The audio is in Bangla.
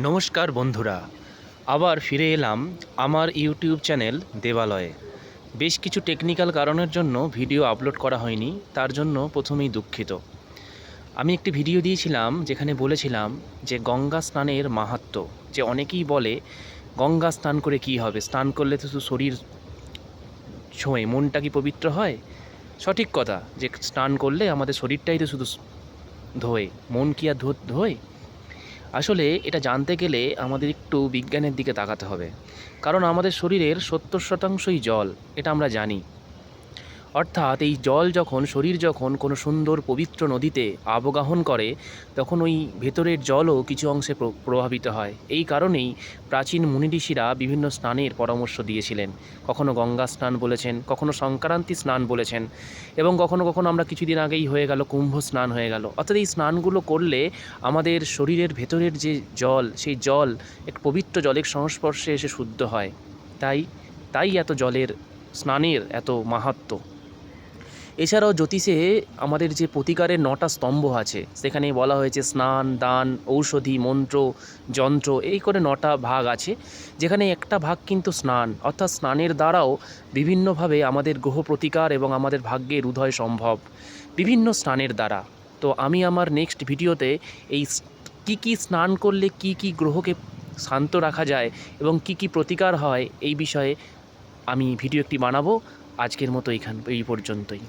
নমস্কার বন্ধুরা, আবার ফিরে এলাম আমার ইউটিউব চ্যানেল দেবালয়ে। বেশ কিছু টেকনিক্যাল কারণের জন্য ভিডিও আপলোড করা হয়নি, তার জন্য প্রথমেই দুঃখিত। আমি একটি ভিডিও দিয়েছিলাম যেখানে বলেছিলাম যে গঙ্গা স্নানের মাহাত্ম্য, যে অনেকেই বলে গঙ্গা স্নান করে কি হবে, স্নান করলে তো শুধু শরীর ছোঁয়ে মনটা কি পবিত্র হয়। সঠিক কথা, যে স্নান করলে আমাদের শরীরটাই তো শুধু ধোয়, মন কি আর ধোয়। আসলে এটা জানতে গেলে আমাদের একটু বিজ্ঞানের দিকে তাকাতে হবে, কারণ আমাদের শরীরের 70% জল, এটা আমরা জানি। অর্থাৎ এই জল যখন শরীর যখন কোনো সুন্দর পবিত্র নদীতে আবগাহন করে, তখন ওই ভেতরের জলও কিছু অংশে প্রভাবিত হয়। এই কারণেই প্রাচীন মুনি ঋষিরা বিভিন্ন স্নানের পরামর্শ দিয়েছিলেন। কখনো গঙ্গা স্নান বলেছেন, কখনো সংক্রান্তি স্নান বলেছেন, এবং কখনো কখনো আমরা কিছুদিন আগেই হয়ে গেল কুম্ভ স্নান হয়ে গেল। অর্থাৎ এই স্নানগুলো করলে আমাদের শরীরের ভেতরের যে জল, সেই জল এক পবিত্র জলের সংস্পর্শে এসে শুদ্ধ হয়। তাই তাই এত জলের স্নানের এত মাহাত্ম্য। এছাড়াও জ্যোতিষে আমাদের যে প্রতিকারের 9টা স্তম্ভ আছে, সেখানে বলা হয়েছে স্নান, দান, ঔষধি, মন্ত্র, যন্ত্র, এই করে 9টা ভাগ আছে, যেখানে একটা ভাগ কিন্তু স্নান। অর্থাৎ স্নানের দ্বারাও বিভিন্নভাবে আমাদের গ্রহ প্রতিকার এবং আমাদের ভাগ্যের উদয় সম্ভব বিভিন্ন স্নানের দ্বারা। তো আমি আমার নেক্সট ভিডিওতে এই কী স্নান করলে কি গ্রহকে শান্ত রাখা যায় এবং কি প্রতিকার হয়, এই বিষয়ে আমি ভিডিও একটি বানাবো। আজকের মতো এই পর্যন্তই।